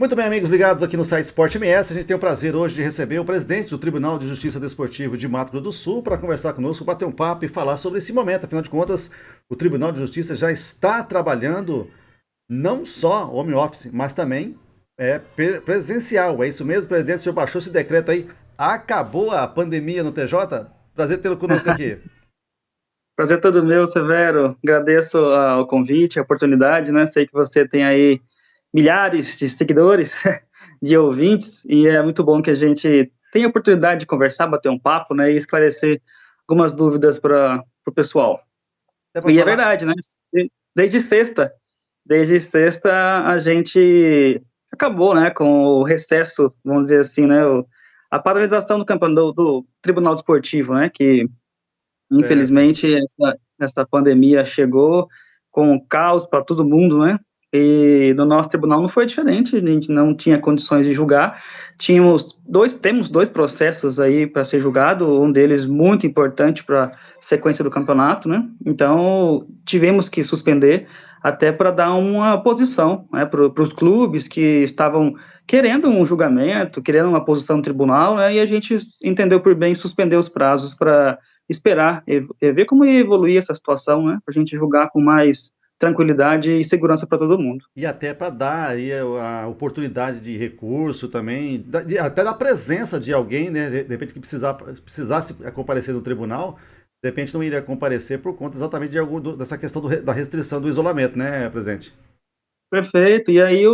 Muito bem, amigos ligados aqui no site Sport MS, a gente tem o prazer hoje de receber o presidente do Tribunal de Justiça Desportivo de Mato Grosso do Sul para conversar conosco, bater um papo e falar sobre esse momento. Afinal de contas, o Tribunal de Justiça já está trabalhando não só home office, mas também presencial. É isso mesmo, presidente? O senhor baixou esse decreto aí. Acabou a pandemia no TJ? Prazer tê-lo conosco aqui. Prazer todo meu, Severo. Agradeço o convite, a oportunidade, né? Sei que você tem aí milhares de seguidores, de ouvintes, e é muito bom que a gente tenha a oportunidade de conversar, bater um papo, né? E esclarecer algumas dúvidas para o pessoal. Até para E é falar. verdade, né? Desde sexta, desde sexta a gente acabou, né? Com o recesso, vamos dizer assim, né? A paralisação do campeonato do Tribunal Desportivo, né? Que Certo. infelizmente, essa pandemia chegou com caos para todo mundo, né? E no nosso tribunal não foi diferente, a gente não tinha condições de julgar. Temos dois processos aí para ser julgado, um deles muito importante para a sequência do campeonato, né? Então, tivemos que suspender até para dar uma posição, né, para os clubes que estavam querendo um julgamento, querendo uma posição no tribunal, né? E a gente entendeu por bem suspender os prazos para esperar e ver como ia evoluir essa situação, né, para a gente julgar com mais tranquilidade e segurança para todo mundo. E até para dar aí a oportunidade de recurso também, até da presença de alguém, né? De repente que precisasse comparecer no tribunal, de repente não iria comparecer por conta exatamente dessa questão da restrição do isolamento, né, presidente? Perfeito, e aí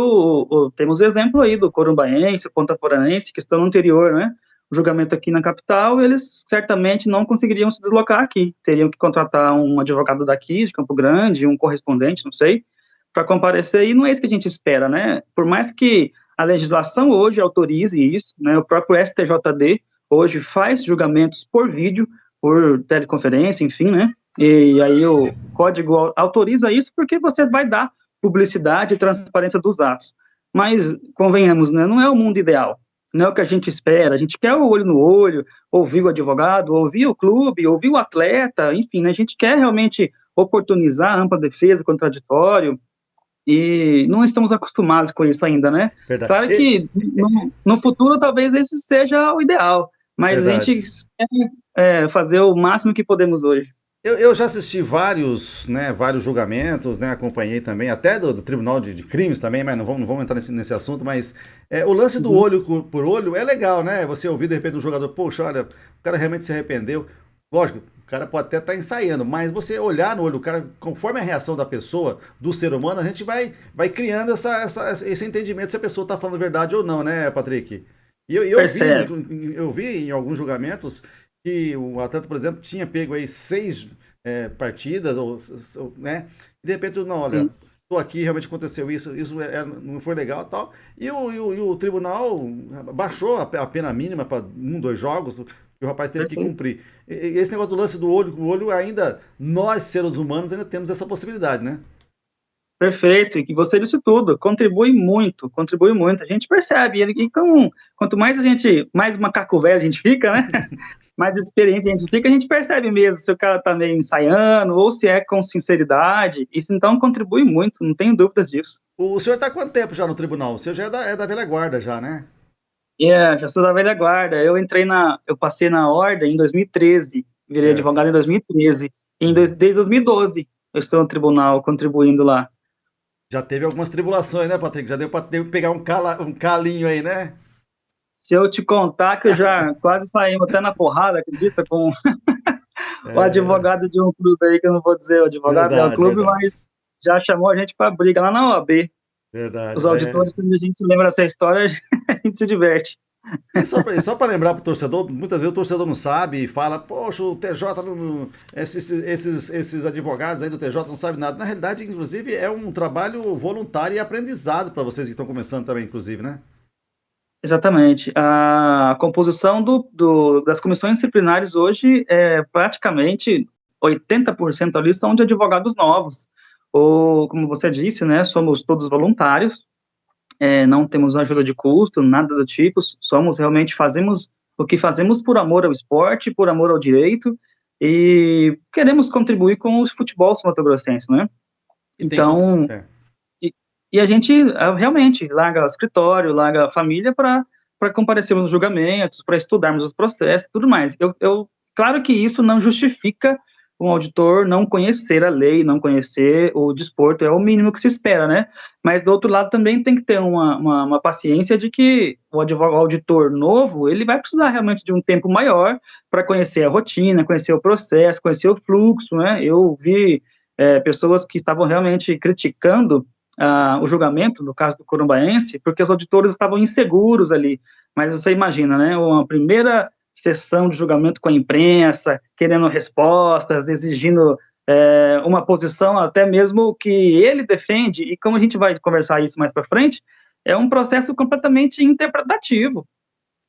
temos exemplo aí do corumbaense, o pontaporanense, que estão no interior, né, o julgamento aqui na capital, eles certamente não conseguiriam se deslocar aqui, teriam que contratar um advogado daqui, de Campo Grande, um correspondente, não sei, para comparecer, e não é isso que a gente espera, né? Por mais que a legislação hoje autorize isso, né? O próprio STJD hoje faz julgamentos por vídeo, por teleconferência, enfim, né? E aí o código autoriza isso porque você vai dar publicidade e transparência dos atos. Mas, convenhamos, né? Não é o mundo ideal, não é o que a gente espera, a gente quer o olho no olho, ouvir o advogado, ouvir o clube, ouvir o atleta, enfim, né? A gente quer realmente oportunizar a ampla defesa, contraditório, e não estamos acostumados com isso ainda, né? Verdade. Claro que no futuro talvez esse seja o ideal, mas a gente Verdade. quer fazer o máximo que podemos hoje. Eu já assisti vários, né, vários julgamentos, né, acompanhei também, até do Tribunal de Crimes também, mas não vamos entrar nesse assunto, mas o lance do Uhum. olho por olho é legal, né? Você ouvir de repente um jogador, poxa, olha, o cara realmente se arrependeu. Lógico, o cara pode até estar ensaiando, mas você olhar no olho do cara, conforme a reação da pessoa, do ser humano, a gente vai criando esse entendimento se a pessoa está falando a verdade ou não, né, Patrick? E Percebe. eu vi em alguns julgamentos que o atleta, por exemplo, tinha pego aí seis partidas, né? E de repente, não, olha, Sim, tô aqui, realmente aconteceu isso não foi legal e tal. E o tribunal baixou a pena mínima para um, dois jogos, que o rapaz teve que perfeito. cumprir. Esse negócio do lance do olho com o olho, ainda, nós, seres humanos, ainda temos essa possibilidade, né? Perfeito, e que você disse tudo, contribui muito, a gente percebe, quanto mais a gente, mais macaco velho a gente fica, né, mais experiente a gente percebe mesmo se o cara tá meio ensaiando, ou se é com sinceridade, isso então contribui muito, não tenho dúvidas disso. O senhor está há quanto tempo já no tribunal? O senhor já é da velha guarda, já, né? Já sou da velha guarda, eu passei na ordem em 2013, virei Certo. advogado em 2013, Uhum. desde 2012 eu estou no tribunal, contribuindo lá. Já teve algumas tribulações, né, Patrick? Já deu para pegar um calinho aí, né? Se eu te contar que eu já quase saímos até na porrada, acredita, com o É, advogado de um clube aí, que eu não vou dizer o advogado, é o verdade, clube, mas verdade. já chamou a gente para briga lá na OAB. Verdade. Os auditores, quando a gente lembra dessa história, a gente se diverte. E só para lembrar pro torcedor, muitas vezes o torcedor não sabe e fala, poxa, o TJ, esses advogados aí do TJ não sabem nada. Na realidade, inclusive, é um trabalho voluntário e aprendizado para vocês que estão começando também, inclusive, né? Exatamente. A composição das comissões disciplinares hoje é praticamente 80% ali são de advogados novos. Ou, como você disse, né, somos todos voluntários, não temos ajuda de custo, nada do tipo, fazemos o que fazemos por amor ao esporte, por amor ao direito, e queremos contribuir com o futebol mato-grossense, né? E tem contra... Então, é. e a gente realmente larga o escritório, larga a família para comparecermos nos julgamentos, para estudarmos os processos e tudo mais. Claro que isso não justifica um auditor não conhecer a lei, não conhecer o desporto, é o mínimo que se espera, né? Mas, do outro lado, também tem que ter uma paciência de que o auditor novo, ele vai precisar realmente de um tempo maior para conhecer a rotina, conhecer o processo, conhecer o fluxo, né? Eu vi pessoas que estavam realmente criticando o julgamento, no caso do Corumbaense, porque os auditores estavam inseguros ali. Mas você imagina, né? Uma primeira sessão de julgamento com a imprensa, querendo respostas, exigindo uma posição até mesmo que ele defende, e como a gente vai conversar isso mais para frente, é um processo completamente interpretativo.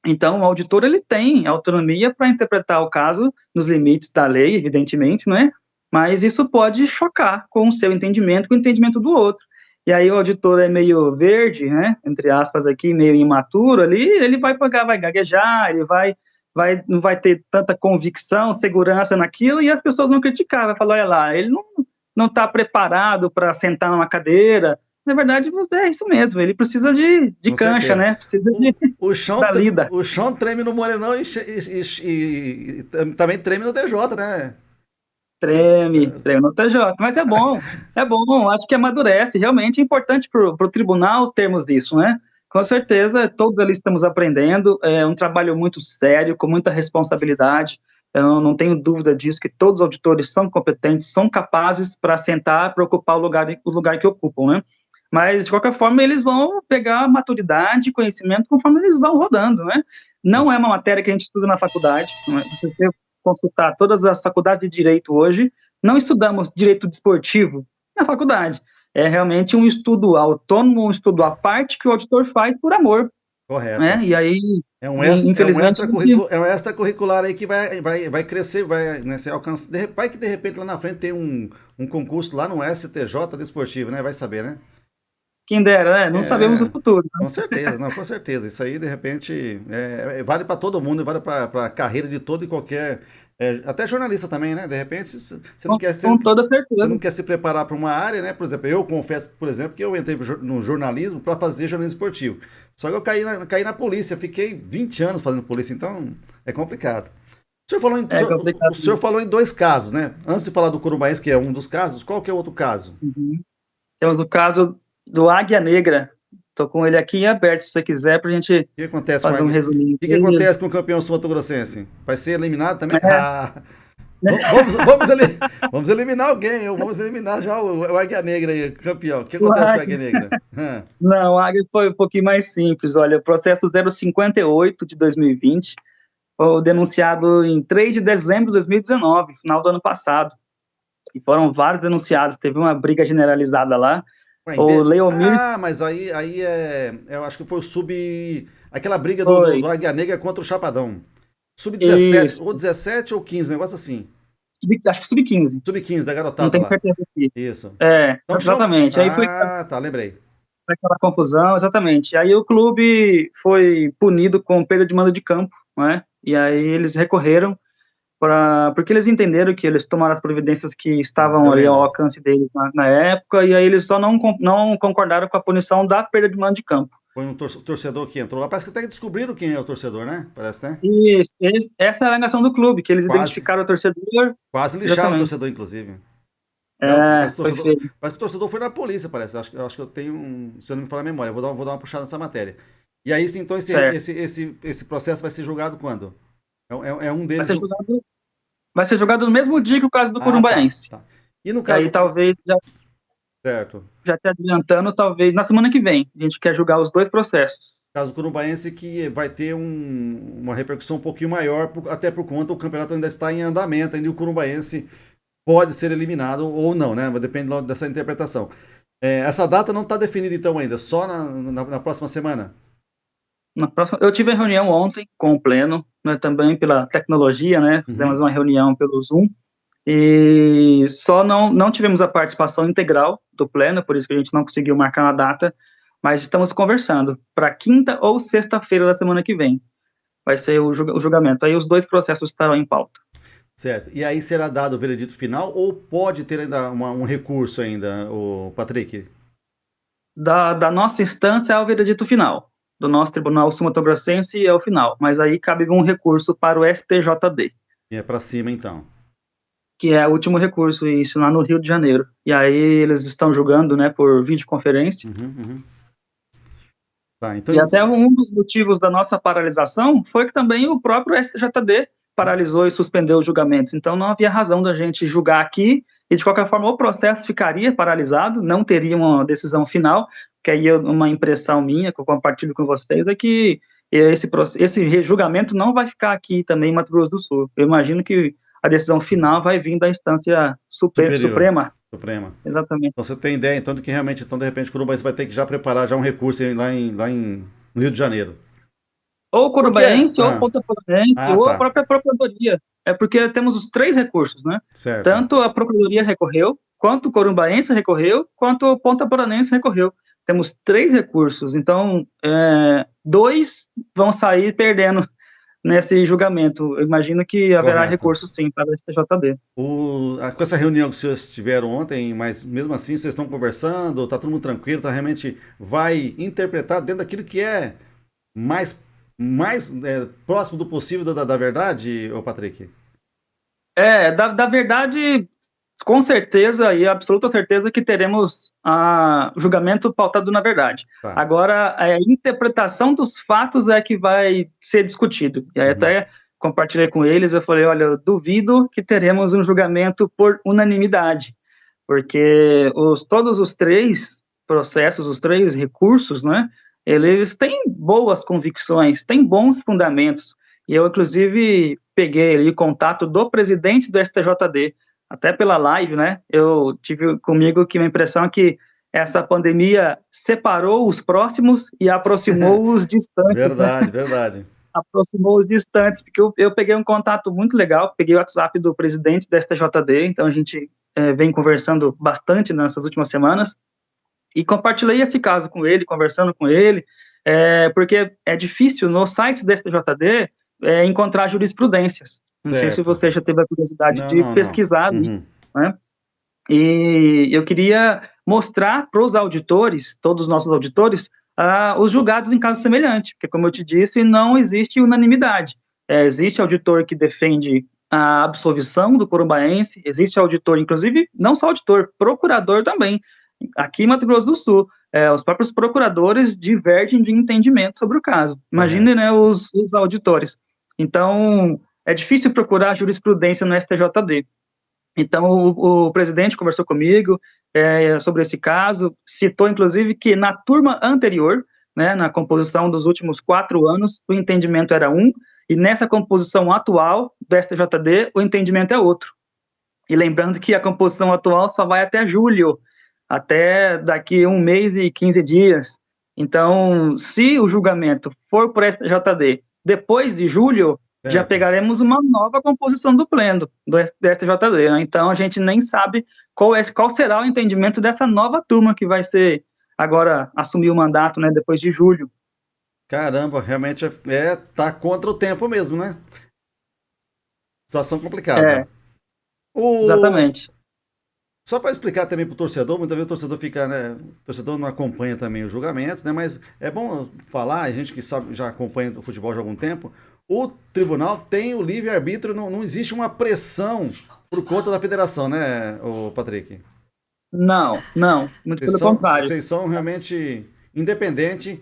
Então, o auditor ele tem autonomia para interpretar o caso nos limites da lei, evidentemente, não é? Mas isso pode chocar com o seu entendimento, com o entendimento do outro. E aí o auditor é meio verde, né? Entre aspas aqui, meio imaturo ali, ele vai gaguejar, não vai ter tanta convicção, segurança naquilo, e as pessoas vão criticar, vai falar, olha lá, ele não está preparado para sentar numa cadeira. Na verdade, é isso mesmo, ele precisa de Com cancha, certeza. né? Precisa da lida. O chão treme no Morenão e também treme no TJ, né? Treme no TJ, mas é bom, acho que amadurece, realmente é importante para o tribunal termos isso, né? Com certeza, todos ali estamos aprendendo, é um trabalho muito sério, com muita responsabilidade, eu não tenho dúvida disso, que todos os auditores são competentes, são capazes para sentar, para ocupar o lugar que ocupam, né? Mas, de qualquer forma, eles vão pegar maturidade, conhecimento, conforme eles vão rodando, né? Não é uma matéria que a gente estuda na faculdade, se você consultar todas as faculdades de direito hoje, não estudamos direito desportivo na faculdade. É realmente um estudo autônomo, um estudo à parte que o auditor faz por amor. Correto. Né? E aí, infelizmente... infelizmente... É um extracurricular aí que vai crescer, né, você alcança, vai que de repente lá na frente tem um concurso lá no STJ desportivo, né? Vai saber, né? Quem dera, né? Não sabemos o futuro. Com certeza, não, com certeza. Isso aí, de repente, vale para todo mundo, vale para a carreira de todo e qualquer. Até jornalista também, né? De repente, você não quer, Com toda você certeza. não quer se preparar para uma área, né? Por exemplo, eu confesso, por exemplo, que eu entrei no jornalismo para fazer jornalismo esportivo. Só que eu caí na polícia, fiquei 20 anos fazendo polícia, então é complicado. O senhor falou em dois casos, né? Antes de falar do Corumbaense, que é um dos casos, qual que é o outro caso? Uhum. Temos o caso do Águia Negra. Estou com ele aqui aberto, se você quiser, para a gente fazer um resuminho. O que acontece com o campeão sul-mato-grossense? Vai ser eliminado também? Vamos eliminar alguém, vamos eliminar já o Águia Negra aí, campeão. O que acontece com o Águia Negra? Não, o Águia foi um pouquinho mais simples. Olha, o processo 058 de 2020 foi denunciado em 3 de dezembro de 2019, final do ano passado. E foram vários denunciados, teve uma briga generalizada lá. O Leomir... mas aí eu acho que foi aquela briga do Águia Negra contra o Chapadão. Sub-17, ou 17 ou 15, um negócio assim. Acho que sub-15. Sub-15, da garotada. Não tenho certeza aqui. Isso. Então, exatamente. Aí foi tá, lembrei. Aquela confusão, exatamente. Aí o clube foi punido com perda de mando de campo, né? E aí eles recorreram porque eles entenderam que eles tomaram as providências que estavam ali ao alcance deles na época, e aí eles só não concordaram com a punição da perda de mando de campo. Foi um torcedor que entrou lá, parece que até descobriram quem é o torcedor, né? Parece, né? Isso, essa é a alegação do clube, que eles identificaram o torcedor. Quase lixaram o torcedor, inclusive. Mas o torcedor foi na polícia, parece. Acho que eu tenho, se eu não me falar a memória, vou dar uma puxada nessa matéria. E aí, então, esse processo vai ser julgado quando? É um deles. Vai ser julgado no mesmo dia que o caso do Corumbaense. Tá. E no caso... Aí talvez Certo. Já te adiantando, talvez na semana que vem. A gente quer julgar os dois processos. O caso do Corumbaense que vai ter uma repercussão um pouquinho maior, até por conta o campeonato ainda está em andamento, ainda o Corumbaense pode ser eliminado ou não, né? Mas depende dessa interpretação. Essa data não está definida então ainda, só na próxima semana? Eu tive a reunião ontem com o Pleno, né, também pela tecnologia, né? Fizemos uma reunião pelo Zoom. E só não tivemos a participação integral do Pleno, por isso que a gente não conseguiu marcar a data, mas estamos conversando para quinta ou sexta-feira da semana que vem. Vai ser o julgamento. Aí os dois processos estarão em pauta. Certo. E aí será dado o veredito final ou pode ter ainda um recurso ainda, o Patrick? da nossa instância ao veredito final. Do nosso Tribunal Sul-Mato-Grossense é o final, mas aí cabe um recurso para o STJD. E é para cima, então. Que é o último recurso, isso lá no Rio de Janeiro. E aí eles estão julgando, né, por videoconferência. Tá, então... E até um dos motivos da nossa paralisação foi que também o próprio STJD paralisou e suspendeu os julgamentos. Então não havia razão da gente julgar aqui e, de qualquer forma, o processo ficaria paralisado, não teria uma decisão final, que aí uma impressão minha, que eu compartilho com vocês, é que esse julgamento não vai ficar aqui também em Mato Grosso do Sul. Eu imagino que a decisão final vai vir da instância Suprema. Exatamente. Então você tem ideia, então, de que realmente, então, de repente, o Corumbaense vai ter que já preparar já um recurso no Rio de Janeiro. Ou o Corumbaense, ou o Ponta Porã-Ense, ou a própria Procuradoria. É porque temos os 3 recursos, né? Certo. Tanto a Procuradoria recorreu, quanto o Corumbaense recorreu, quanto o Ponta Porã-Ense recorreu. Temos 3 recursos, então 2 vão sair perdendo nesse julgamento. Eu imagino que haverá recurso sim para o STJD. Com essa reunião que vocês tiveram ontem, mas mesmo assim vocês estão conversando, está todo mundo tranquilo, realmente vai interpretar dentro daquilo que é mais próximo do possível da verdade, ô Patrick? Da verdade, com certeza e absoluta certeza que teremos julgamento pautado na verdade. Tá. Agora, a interpretação dos fatos é que vai ser discutido. E aí até compartilhei com eles, eu falei, olha, eu duvido que teremos um julgamento por unanimidade, porque todos os 3 processos, os 3 recursos, né, eles têm boas convicções, têm bons fundamentos. E eu, inclusive, peguei ali contato do presidente do STJD, até pela live, né, eu tive comigo que a impressão é que essa pandemia separou os próximos e aproximou os distantes. Verdade, né? Verdade. Aproximou os distantes, porque eu peguei um contato muito legal, peguei o WhatsApp do presidente da STJD, então a gente vem conversando bastante nessas últimas semanas, e compartilhei esse caso com ele, conversando com ele, porque é difícil no site da STJD encontrar jurisprudências. Não sei se você já teve a curiosidade de pesquisar ali, né? E eu queria mostrar para os auditores, todos os nossos auditores, os julgados em caso semelhante, porque, como eu te disse, não existe unanimidade. Existe auditor que defende a absolvição do corumbaense, existe auditor, inclusive, não só auditor, procurador também. Aqui em Mato Grosso do Sul, os próprios procuradores divergem de entendimento sobre o caso. Imagine, né, os auditores. Então, é difícil procurar jurisprudência no STJD. Então, o presidente conversou comigo sobre esse caso, citou, inclusive, que na turma anterior, né, na composição dos últimos 4 anos, o entendimento era um, e nessa composição atual do STJD, o entendimento é outro. E lembrando que a composição atual só vai até julho, até daqui 1 mês e 15 dias. Então, se o julgamento for por STJD depois de julho, já pegaremos uma nova composição do pleno do STJD, né? Então a gente nem sabe qual será o entendimento dessa nova turma que vai ser agora assumir o mandato, né, depois de julho. Caramba, realmente tá contra o tempo mesmo, né? Situação complicada. Exatamente. Só para explicar também para o torcedor, muitas vezes o torcedor fica, né? O torcedor não acompanha também os julgamentos, né? Mas é bom falar, a gente que sabe, já acompanha o futebol já há algum tempo, o tribunal tem o livre-arbítrio, não existe uma pressão por conta da federação, né, Patrick? Não, muito pelo contrário. Vocês são realmente independentes,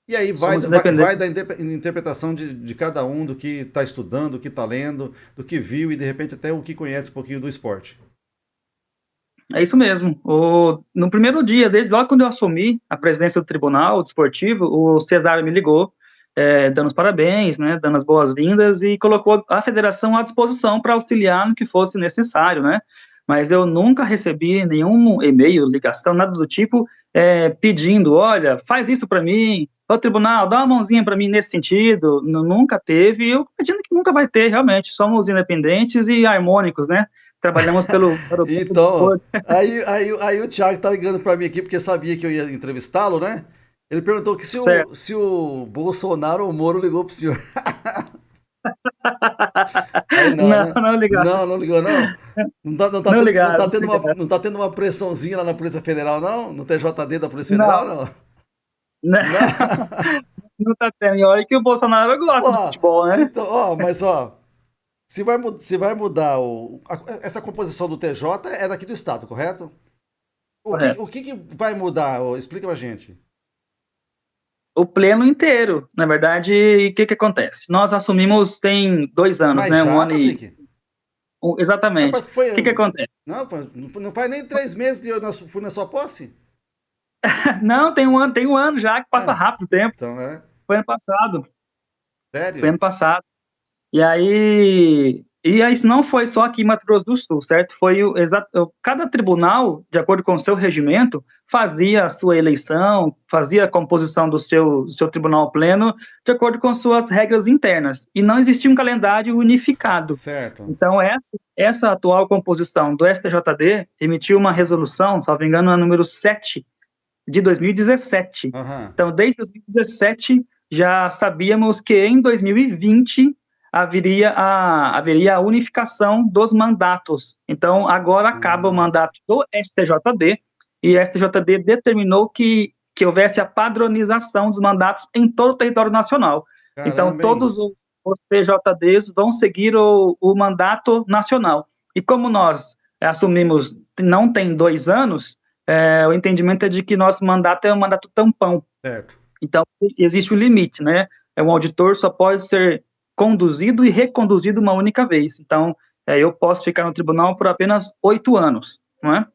e aí vai da interpretação de cada um, do que está estudando, do que está lendo, do que viu e de repente até o que conhece um pouquinho do esporte. É isso mesmo. No primeiro dia, logo quando eu assumi a presidência do Tribunal Desportivo, o Cesário me ligou, dando os parabéns, né, dando as boas-vindas e colocou a federação à disposição para auxiliar no que fosse necessário, né, mas eu nunca recebi nenhum e-mail, ligação, nada do tipo, pedindo, olha, faz isso para mim, ô tribunal, dá uma mãozinha para mim nesse sentido, nunca teve, eu acredito que nunca vai ter, realmente, somos independentes e harmônicos, né, trabalhamos pelo então, aí o Thiago tá ligando para mim aqui, porque sabia que eu ia entrevistá-lo, né? Ele perguntou que se o Bolsonaro ou o Moro ligou pro senhor. Aí não, Não, né? não ligado, Não, não ligou, não? não ligado, não Não ligado. tá tendo uma pressãozinha lá na Polícia Federal, não? No TJD da Polícia Federal, Não, não? né? Não? Não tá tendo. E olha que o Bolsonaro gosta de Ó, futebol, né? então, ó, mas ó, se vai mudar essa composição do TJ é daqui do estado, correto? O Correto. que que vai mudar? Ô, explica pra gente. O pleno inteiro, na verdade, o que que acontece? Nós assumimos tem 2 anos, Mas né? Um já, ano e... Patrick? exatamente. Parece que foi. O que que acontece? Não, não faz nem 3 meses que eu fui na sua posse? Não, tem um ano já, que passa Ah, rápido o tempo. então, é. Foi ano passado. Foi Sério? ano passado. E aí isso não foi só aqui em Mato Grosso do Sul, certo? Cada tribunal, de acordo com o seu regimento, fazia a sua eleição, fazia a composição do seu tribunal pleno, de acordo com suas regras internas. E não existia um calendário unificado. Certo. Então, essa atual composição do STJD emitiu uma resolução, salvo engano, a número 7 de 2017. Aham. Então, desde 2017, já sabíamos que em 2020 haveria a unificação dos mandatos. Então, agora acaba o Ah, mandato do STJD, e o STJD determinou que houvesse a padronização dos mandatos em todo o território nacional. Então, caramba, hein? todos os TJDs vão seguir o mandato nacional. E como nós assumimos não tem 2 anos, o entendimento é de que nosso mandato é um mandato tampão. Certo. Então, existe o limite, né? Um auditor só pode ser conduzido e reconduzido uma única vez. Então, eu posso ficar no tribunal por apenas 8 anos, não é?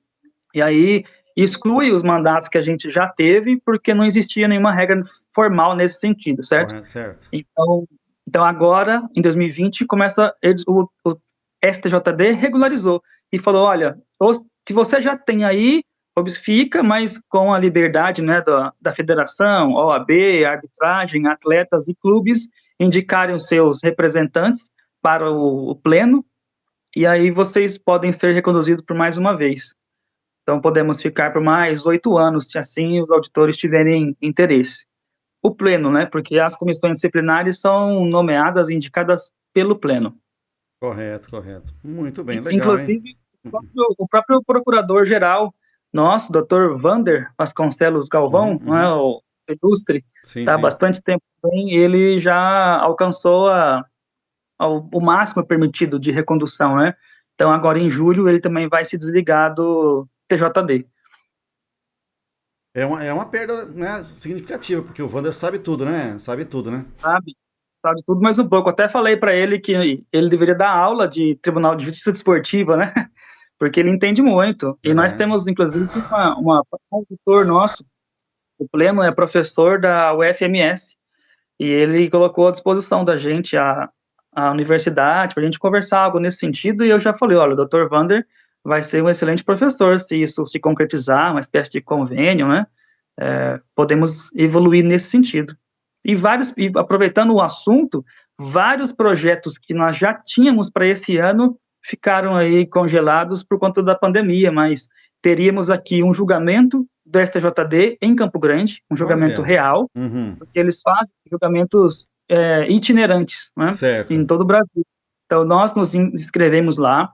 E aí exclui os mandatos que a gente já teve, porque não existia nenhuma regra formal nesse sentido, certo? Correto, certo. Então agora, em 2020, o STJD regularizou e falou, olha, o que você já tem aí, fica, mas com a liberdade, né, da federação, OAB, arbitragem, atletas e clubes indicarem os seus representantes para o pleno, e aí vocês podem ser reconduzidos por mais uma vez. Então podemos ficar por mais 8 anos, se assim os auditores tiverem interesse. O pleno, né, porque as comissões disciplinares são nomeadas e indicadas pelo pleno. Correto, correto. Muito bem, legal, hein? Inclusive, o próprio procurador-geral nosso, Dr. Vander Vasconcelos Uhum, Galvão, né, uhum. o ilustre, Sim, está há sim. bastante tempo bem, ele já alcançou o máximo permitido de recondução, né? Então, agora em julho, ele também vai se desligar do TJD. É uma perda, né, significativa, porque o Wander sabe tudo, né? Sabe tudo, né? Sabe tudo mais um pouco. Até falei para ele que ele deveria dar aula de Tribunal de Justiça Desportiva, né? Porque ele entende muito. E nós Verdade. temos, inclusive, um auditor nosso, o Pleno é professor da UFMS, e ele colocou à disposição da gente a universidade para a gente conversar algo nesse sentido, e eu já falei, olha, o Dr. Vander vai ser um excelente professor se isso se concretizar, uma espécie de convênio, né? Podemos evoluir nesse sentido. E aproveitando o assunto, vários projetos que nós já tínhamos para esse ano ficaram aí congelados por conta da pandemia, mas teríamos aqui um julgamento do STJD em Campo Grande, um julgamento Olha. real, Uhum. porque eles fazem julgamentos itinerantes, né, Certo. em todo o Brasil. Então, nós nos inscrevemos lá,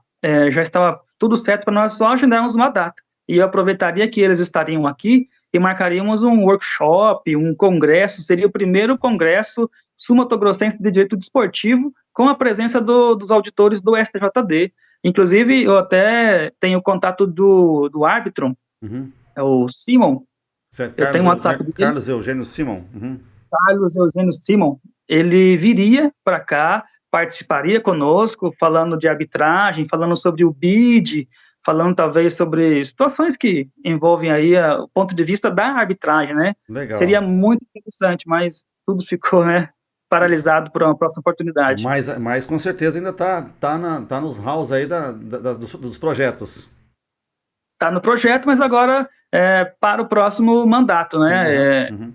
já estava tudo certo para nós só agendarmos uma data. E eu aproveitaria que eles estariam aqui e marcaríamos um workshop, um congresso, seria o primeiro congresso sul-mato-grossense de direito desportivo, com a presença dos auditores do STJD. Inclusive, eu até tenho contato do árbitro, Uhum. é o Simon, Certo. eu tenho um WhatsApp dele, Carlos Eugênio Simon. Uhum. Carlos Eugênio Simon, ele viria para cá, participaria conosco, falando de arbitragem, falando sobre o BID, falando talvez sobre situações que envolvem aí o ponto de vista da arbitragem, né? Legal. Seria muito interessante, mas tudo ficou, né, paralisado por uma próxima oportunidade. Mas com certeza ainda tá nos halls aí dos projetos. Está no projeto, mas agora para o próximo mandato, Sim, aham. né? Uhum.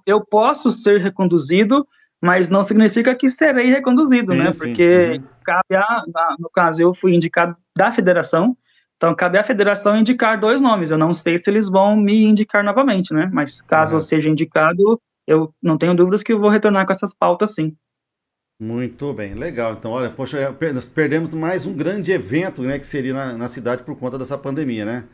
Eu posso ser reconduzido, mas não significa que serei reconduzido, Sim, né? sim. Porque Uhum. no caso, eu fui indicado da federação, então cabe à federação indicar 2 nomes. Eu não sei se eles vão me indicar novamente, né? Mas caso eu Correto. seja indicado, eu não tenho dúvidas que eu vou retornar com essas pautas, sim. Muito bem, legal. Então, olha, poxa, nós perdemos mais um grande evento, né, que seria na cidade por conta dessa pandemia, né?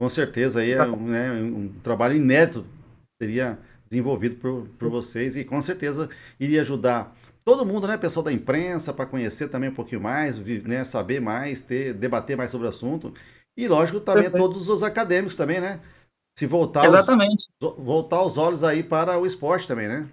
Com certeza aí é um, né, um trabalho inédito que seria desenvolvido por vocês e com certeza iria ajudar todo mundo, né, pessoal da imprensa, para conhecer também um pouquinho mais, né, saber mais, debater mais sobre o assunto. E lógico, também Perfeito. todos os acadêmicos também, né? Se Exatamente. voltar os olhos aí para o esporte também, né?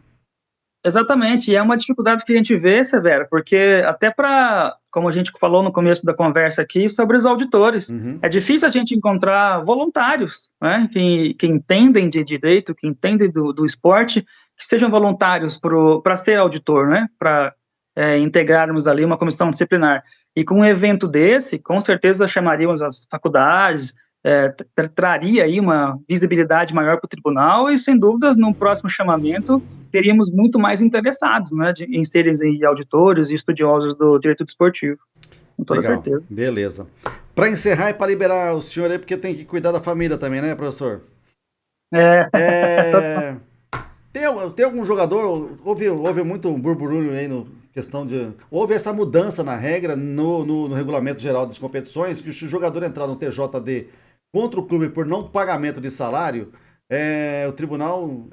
Exatamente, e é uma dificuldade que a gente vê, Severo, porque até para, como a gente falou no começo da conversa aqui, sobre os auditores, Uhum. é difícil a gente encontrar voluntários, né, que entendem de direito, que entendem do esporte, que sejam voluntários para ser auditor, né, para integrarmos ali uma comissão disciplinar. E com um evento desse, com certeza chamaríamos as faculdades, traria aí uma visibilidade maior para o tribunal e, sem dúvidas, no próximo chamamento, teríamos muito mais interessados, né, em serem auditores e estudiosos do direito desportivo, com toda Legal, certeza. beleza. Para encerrar e para liberar o senhor aí, porque tem que cuidar da família também, né, professor? É, É, tem algum jogador, houve muito burburinho aí no questão de. Houve essa mudança na regra no regulamento geral das competições, que se o jogador entrar no TJD contra o clube por não pagamento de salário, o tribunal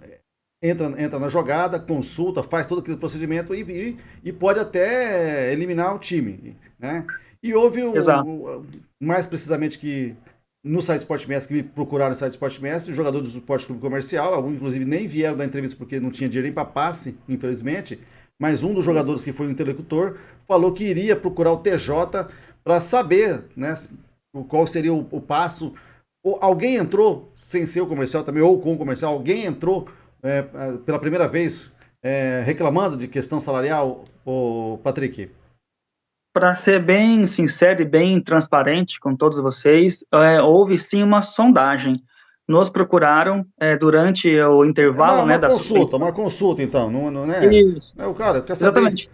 entra na jogada, consulta, faz todo aquele procedimento e pode até eliminar o time, né? E houve, exato. mais precisamente que no site Sport Mestre, que procuraram no site Sport Mestre, jogador do Esporte Clube Comercial, alguns inclusive nem vieram da entrevista porque não tinha dinheiro nem para passe, infelizmente, mas um dos jogadores que foi o interlocutor falou que iria procurar o TJ para saber, né, qual seria o passo. Alguém entrou sem ser o comercial também, ou com o comercial, alguém entrou pela primeira vez reclamando de questão salarial, o Patrick? Para ser bem sincero e bem transparente com todos vocês, houve sim uma sondagem. Nos procuraram durante o É intervalo, né, da suspensão. uma consulta então, não é? Isso, O cara quer saber. exatamente.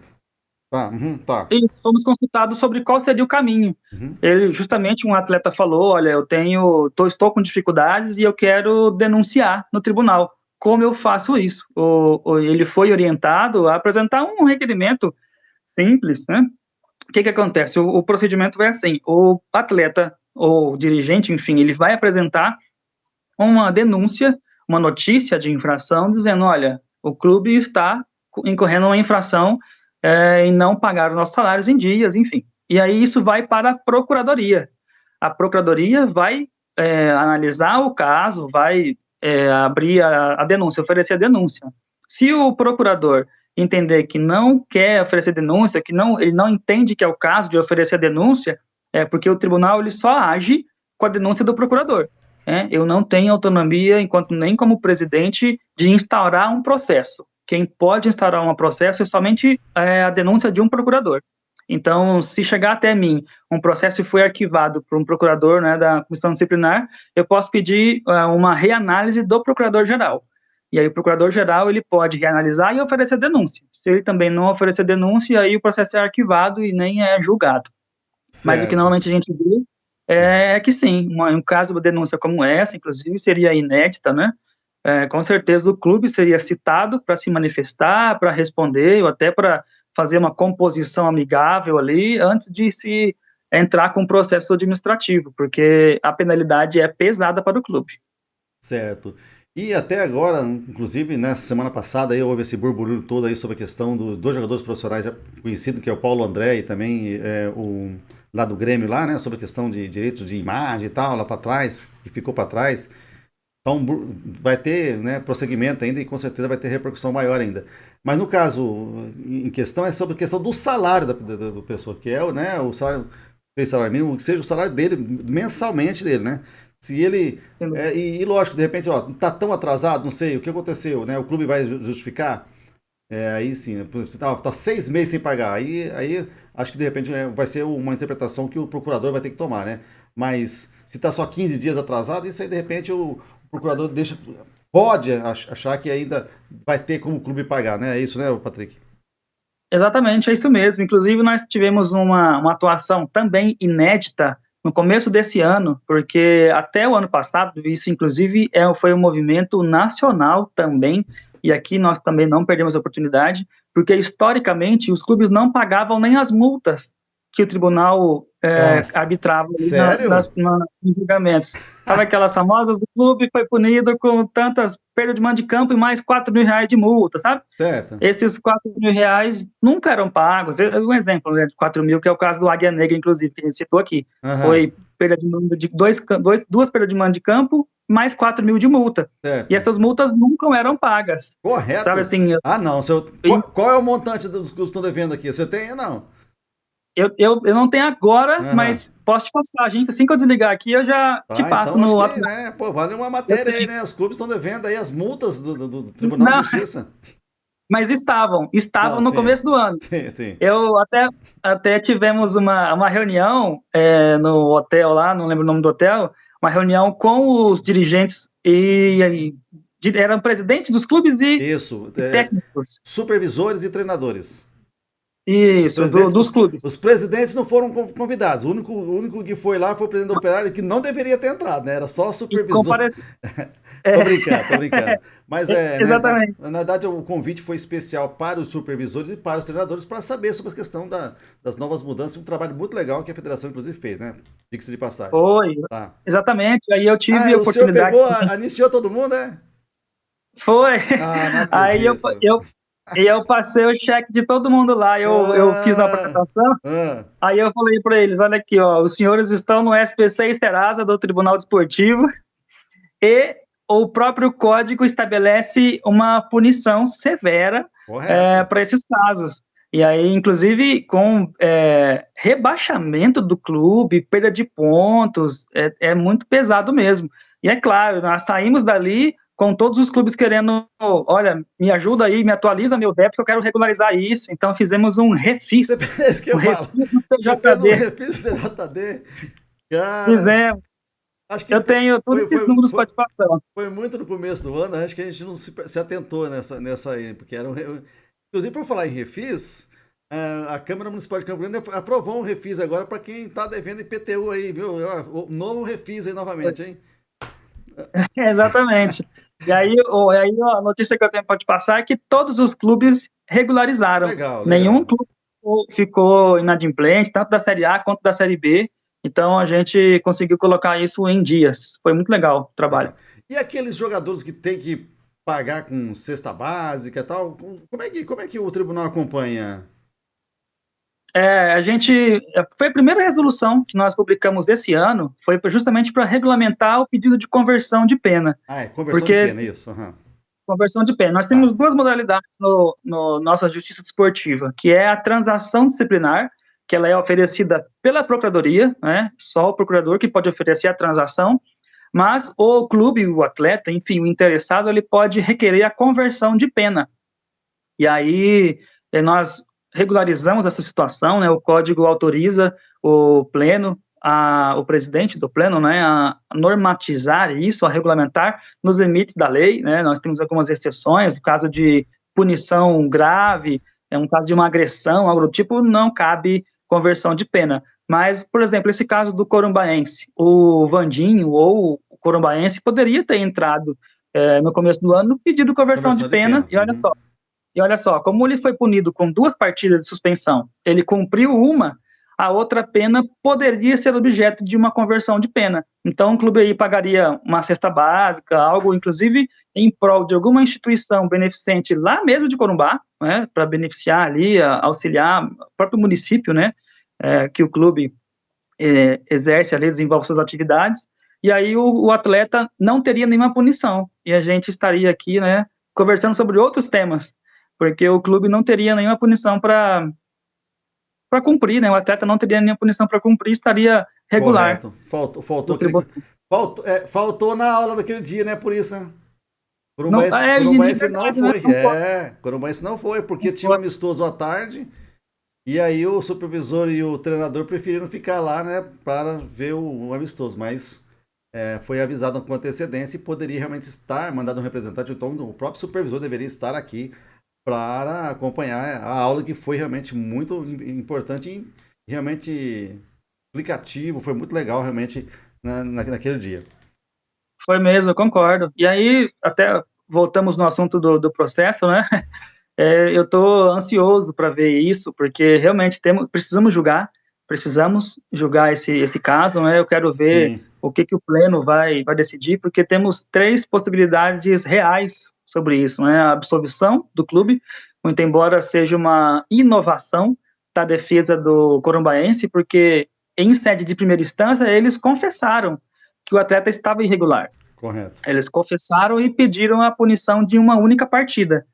Tá, uhum, tá. Isso, fomos consultados sobre qual seria o caminho. Uhum. Ele, justamente, um atleta falou, olha, estou com dificuldades e eu quero denunciar no tribunal. Como eu faço isso? Ele foi orientado a apresentar um requerimento simples, né? O que acontece? O procedimento vai assim, o atleta ou dirigente, enfim, ele vai apresentar uma denúncia, uma notícia de infração, dizendo, olha, o clube está incorrendo uma infração em não pagar os nossos salários em dias, enfim. E aí isso vai para a procuradoria. A procuradoria vai analisar o caso, vai abrir a denúncia, oferecer a denúncia. Se o procurador entender que não quer oferecer denúncia, que ele não entende que é o caso de oferecer a denúncia, porque o tribunal ele só age com a denúncia do procurador. Eu não tenho autonomia, enquanto nem como presidente, de instaurar um processo. Quem pode instaurar um processo é somente a denúncia de um procurador. Então, se chegar até mim um processo e foi arquivado por um procurador, né, da comissão disciplinar, eu posso pedir uma reanálise do procurador-geral. E aí o procurador-geral ele pode reanalisar e oferecer denúncia. Se ele também não oferecer denúncia, aí o processo é arquivado e nem é julgado. Mas o que Certo. normalmente a gente vê é que sim, um caso de denúncia como essa, inclusive, seria inédita, né? Com certeza o clube seria citado para se manifestar, para responder, ou até para fazer uma composição amigável ali, antes de se entrar com um processo administrativo, porque a penalidade é pesada para o clube. Certo. E até agora, inclusive, nessa semana passada, aí, houve esse burburinho todo aí sobre a questão dos dois jogadores profissionais já conhecidos, que é o Paulo André e também o lá do Grêmio lá, né? Sobre a questão de direitos de imagem e tal, lá para trás, que ficou para trás. Então vai ter, né, prosseguimento ainda e com certeza vai ter repercussão maior ainda. Mas no caso em questão é sobre a questão do salário do pessoa, que é, né, o salário, salário mínimo, que seja o salário dele mensalmente dele, né? Se ele e lógico, de repente, ó, tá tão atrasado, não sei o que aconteceu, né? O clube vai justificar, aí sim, né, você tá 6 meses sem pagar, aí acho que de repente vai ser uma interpretação que o procurador vai ter que tomar, né? Mas se tá só 15 dias atrasado, isso aí de repente o procurador pode achar que ainda vai ter como o clube pagar, né? É isso, né, Patrick? Exatamente, é isso mesmo. Inclusive, nós tivemos uma atuação também inédita no começo desse ano, porque até o ano passado, isso inclusive foi um movimento nacional também, e aqui nós também não perdemos a oportunidade, porque historicamente os clubes não pagavam nem as multas que o tribunal Nossa, arbitrava ali sério? nos julgamentos. Sabe aquelas famosas, o clube foi punido com tantas perdas de mando de campo e mais R$ 4.000 de multa, sabe? Certo. Esses R$ 4.000 nunca eram pagos. Um exemplo, né, de 4.000, que é o caso do Águia Negra, inclusive, que a gente citou aqui. Aham, Foi perda de mando de duas perdas de mando de campo, mais 4.000 de multa. E certo. essas multas nunca eram pagas. Sabe Correto? assim, Ah, não. Qual é o montante dos clubes que estão devendo aqui? Você tem ou não? eu não tenho agora, Aham. mas posso te passar, gente. Assim que eu desligar aqui, eu já te Tá, passo então no acho que, WhatsApp. né, pô, vale uma Eu matéria aí, tenho. né? Os clubes estão devendo aí as multas do Tribunal de Não, Justiça. mas estavam Não, no sim. começo do ano. Sim, sim. Eu até tivemos uma reunião no hotel lá, não lembro o nome do hotel, uma reunião com os dirigentes eram presidentes dos clubes Isso. e técnicos. Supervisores e treinadores. Os Isso, presidentes, dos clubes. os presidentes não foram convidados. O único que foi lá foi o presidente do Operário, que não deveria ter entrado, né? Era só o E supervisor. é, Tô brincando, tô brincando. Mas né, exatamente. na verdade o convite foi especial para os supervisores e para os treinadores para saber sobre a questão das novas mudanças. Um trabalho muito legal que a federação, inclusive, fez, né? Diga-se de passagem. Foi, Tá. exatamente. Aí eu tive Ah, a o senhor oportunidade. pegou, iniciou todo mundo, né? Foi. Ah, não Aí acredito. eu passei o cheque de todo mundo lá. Eu fiz uma Ah, apresentação. ah, Aí eu falei para eles: olha aqui, ó, os senhores estão no SPC Serasa do Tribunal Desportivo e o próprio código estabelece uma punição severa correto. para esses casos. E aí, inclusive, com rebaixamento do clube, perda de pontos, é muito pesado mesmo. E é claro, nós saímos dali com todos os clubes querendo, olha, me ajuda aí, me atualiza meu débito, que eu quero regularizar isso. Então, fizemos um Você refis, fez que um eu falo. refis no Você fez um TJD. refis do JD. Cara, Fizemos. acho que Eu tenho todos foi, esses foi, números foi, para te passar. foi muito no começo do ano, acho que a gente não se atentou nessa aí, porque era inclusive, por falar em refis, a Câmara Municipal de Campo Grande aprovou um refis agora para quem está devendo IPTU aí, viu? O novo refis aí novamente, hein? Exatamente. E aí a notícia que eu tenho para te passar é que todos os clubes regularizaram. Legal, Nenhum legal. clube ficou inadimplente, tanto da Série A quanto da Série B. Então a gente conseguiu colocar isso em dias. Foi muito legal o trabalho. Legal. E aqueles jogadores que tem que pagar com cesta básica e tal, como é que o tribunal acompanha? Foi a primeira resolução que nós publicamos esse ano, foi justamente para regulamentar o pedido de conversão de pena. Ah, é conversão de Porque pena, isso. Aham. conversão de pena. Nós Tá. temos duas modalidades no nossa justiça desportiva, que é a transação disciplinar, que ela é oferecida pela procuradoria, né? Só o procurador que pode oferecer a transação, mas o clube, o atleta, enfim, o interessado, ele pode requerer a conversão de pena. E aí nós regularizamos essa situação, né? O código autoriza o pleno, o presidente do pleno, né, a normatizar isso, a regulamentar nos limites da lei, né? Nós temos algumas exceções, no caso de punição grave, um caso de uma agressão, algo do tipo, não cabe conversão de pena. Mas, por exemplo, esse caso do corumbaense, o Vandinho ou o corumbaense poderia ter entrado no começo do ano pedindo conversão de Conversão de pena, pena. e olha Uhum. só, como ele foi punido com 2 partidas de suspensão, ele cumpriu uma, a outra pena poderia ser objeto de uma conversão de pena. Então, o clube aí pagaria uma cesta básica, algo, inclusive, em prol de alguma instituição beneficente lá mesmo de Corumbá, né, para beneficiar ali, auxiliar o próprio município, né, que o clube exerce ali, desenvolve suas atividades, e aí o atleta não teria nenhuma punição, e a gente estaria aqui, né, conversando sobre outros temas, porque o clube não teria nenhuma punição para cumprir, né? O atleta não teria nenhuma punição para cumprir, estaria regular Correto. Faltou do aquele. tribunal. Faltou na aula daquele dia, né? Por isso, né? Não, de Corumbaense não verdade, né? foi. Não pode, Corumbaense não foi, porque não tinha um pode. amistoso à tarde. E aí o supervisor e o treinador preferiram ficar lá, né? Para ver o amistoso. Mas foi avisado com antecedência e poderia realmente estar mandado um representante. Então o próprio supervisor deveria estar aqui para acompanhar a aula, que foi realmente muito importante e realmente aplicativo, foi muito legal realmente naquele dia. Foi mesmo, eu concordo. E aí, até voltamos no assunto do processo, né? Eu estou ansioso para ver isso, porque realmente precisamos julgar esse caso, né? Eu quero ver Sim, o que o Pleno vai decidir, porque temos 3 possibilidades reais sobre isso, né? A absolvição do clube, muito embora seja uma inovação da defesa do corumbaense, porque em sede de primeira instância eles confessaram que o atleta estava irregular. correto. Eles confessaram e pediram a punição de uma única partida.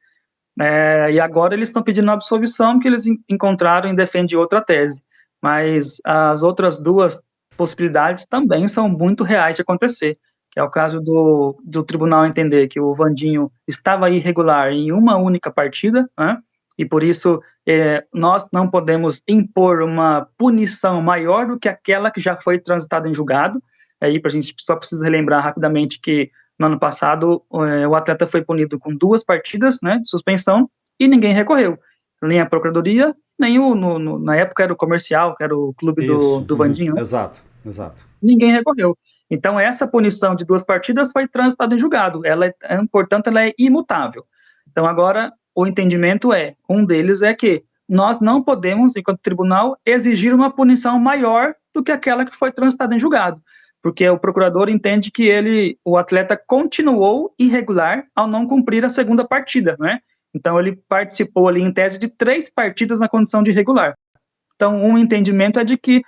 E agora eles estão pedindo a absolvição porque eles encontraram e defendem outra tese. Mas as outras 2 possibilidades também são muito reais de acontecer, que é o caso do tribunal entender que o Vandinho estava irregular em uma única partida, né? E por isso nós não podemos impor uma punição maior do que aquela que já foi transitada em julgado. Aí a gente só precisa relembrar rapidamente que no ano passado, o atleta foi punido com 2 partidas, né, de suspensão, e ninguém recorreu. Nem a Procuradoria, nem na época era o Comercial, que era o clube Isso, do Vandinho, né? exato, exato. Ninguém recorreu. Então, essa punição de 2 partidas foi transitada em julgado. Portanto, ela é imutável. Então, agora, o entendimento um deles é que nós não podemos, enquanto tribunal, exigir uma punição maior do que aquela que foi transitada em julgado, porque o procurador entende que o atleta continuou irregular ao não cumprir a segunda partida, né? Então, ele participou ali, em tese, de 3 partidas na condição de irregular. Então, um entendimento é de que,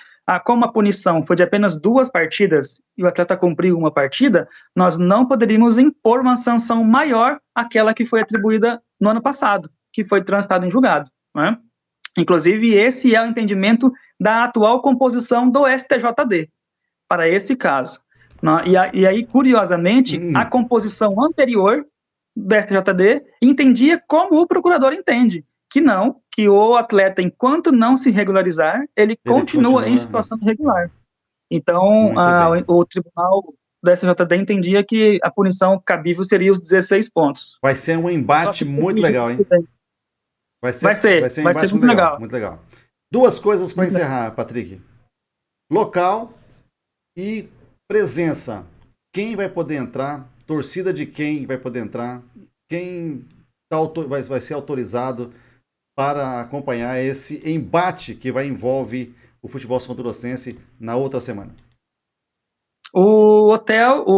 como a punição foi de apenas 2 partidas e o atleta cumpriu uma partida, nós não poderíamos impor uma sanção maior àquela que foi atribuída no ano passado, que foi transitada em julgado, né? Inclusive, esse é o entendimento da atual composição do STJD para esse caso. E aí, curiosamente, a composição anterior do STJD entendia como o procurador entende, que o atleta, enquanto não se regularizar, ele continua em situação irregular. Então, o tribunal do STJD entendia que a punição cabível seria os 16 pontos. Vai ser um embate muito legal, hein? Vai ser um embate muito legal, muito legal. 2 coisas para encerrar, Patrick. Local e presença. Quem vai poder entrar? Torcida de quem vai poder entrar? Quem vai ser autorizado para acompanhar esse embate que vai envolver o futebol santogrossense na outra semana? O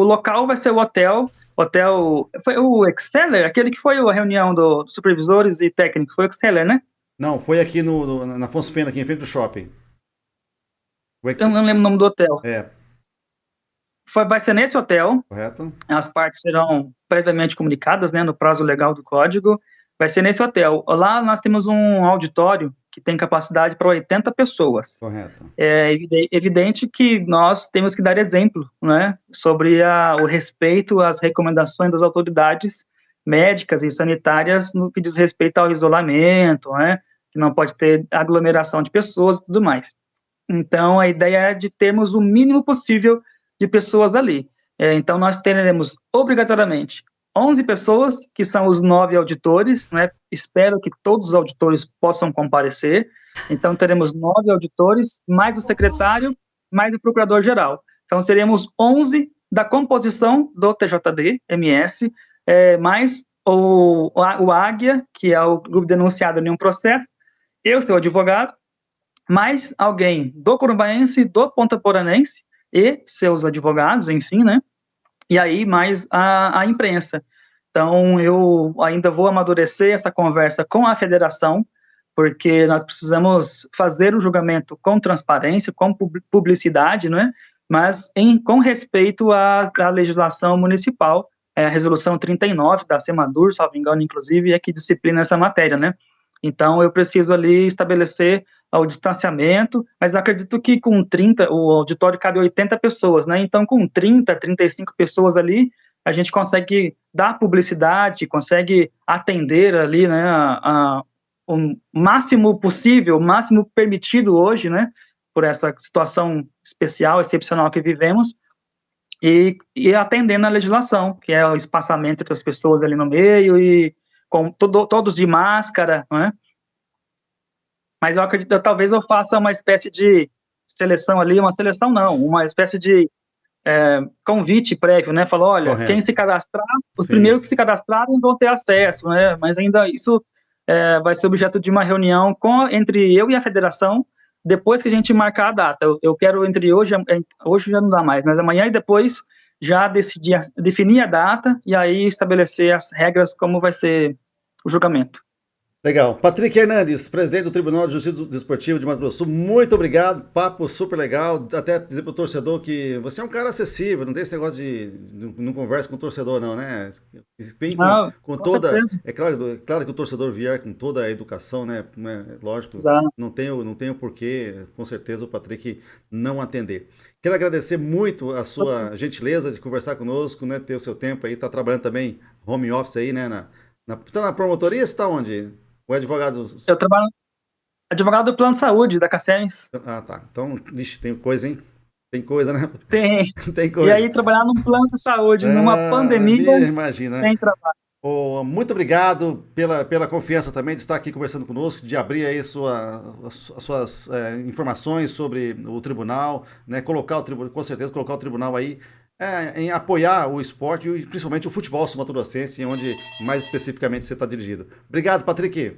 local vai ser o hotel. Foi o Exceller, aquele que foi a reunião dos supervisores e técnicos, foi o Exceller, né? Não, foi aqui na Afonso Pena, aqui em frente do shopping. Eu não lembro o nome do hotel. Vai ser nesse hotel. Correto. As partes serão previamente comunicadas, né, no prazo legal do código. Vai ser nesse hotel. Lá nós temos um auditório que tem capacidade para 80 pessoas. Correto. É evidente que nós temos que dar exemplo, né, sobre o respeito às recomendações das autoridades médicas e sanitárias no que diz respeito ao isolamento, né, que não pode ter aglomeração de pessoas e tudo mais. Então, a ideia é de termos o mínimo possível de pessoas ali. Então, nós teremos, obrigatoriamente, 11 pessoas, que são os 9 auditores, né? Espero que todos os auditores possam comparecer. Então, teremos 9 auditores, mais o secretário, mais o procurador-geral. Então, seremos 11 da composição do TJD-MS, mais o Águia, que é o grupo denunciado em um processo, eu, seu advogado, mais alguém do corumbaense, do pontaporanense e seus advogados, enfim, né? E aí mais a imprensa. Então, eu ainda vou amadurecer essa conversa com a federação, porque nós precisamos fazer o julgamento com transparência, com publicidade, né? Mas com respeito à legislação municipal, a resolução 39 da SEMADUR, salvo engano, inclusive, é que disciplina essa matéria, né? Então, eu preciso ali estabelecer o distanciamento, mas acredito que com 30, o auditório cabe 80 pessoas, né? Então, com 30, 35 pessoas ali, a gente consegue dar publicidade, consegue atender ali, né, o máximo possível, o máximo permitido hoje, né, por essa situação especial, excepcional que vivemos, e atendendo a legislação, que é o espaçamento entre as pessoas ali no meio e com todos de máscara, né? Mas eu acredito que talvez eu faça uma espécie de seleção ali, uma seleção não, uma espécie de convite prévio, né? Falou, olha, quem se cadastrar, os primeiros que se cadastrarem vão ter acesso, né? Mas ainda isso vai ser objeto de uma reunião entre eu e a federação, depois que a gente marcar a data. Eu quero entre hoje já não dá mais, mas amanhã e depois já definir a data e aí estabelecer as regras como vai ser o julgamento. Legal. Patrick Hernandes, presidente do Tribunal de Justiça Desportivo de Mato Grosso do Sul, muito obrigado, papo super legal, até dizer para o torcedor que você é um cara acessível, não tem esse negócio de não conversa com o torcedor não, né? Vem com toda, certeza. claro que o torcedor vier com toda a educação, né? Lógico, Exato. não tem o porquê, com certeza, o Patrick não atender. Quero agradecer muito a sua gentileza de conversar conosco, né? Ter o seu tempo aí, tá trabalhando também home office aí, né? Tá na promotoria, você tá onde? O advogado. Eu trabalho advogado do plano de saúde da Cassens. Ah, tá. Então, vixe, tem coisa, hein? Tem coisa, né? Tem. Tem coisa. E aí, trabalhar num plano de saúde, numa pandemia, imagina, né? tem trabalho. Muito obrigado pela confiança também de estar aqui conversando conosco, de abrir aí as suas informações sobre o tribunal, né? Com certeza, colocar o tribunal aí em apoiar o esporte e principalmente o futebol sul-mato-grossense, onde mais especificamente você está dirigido. Obrigado, Patrick.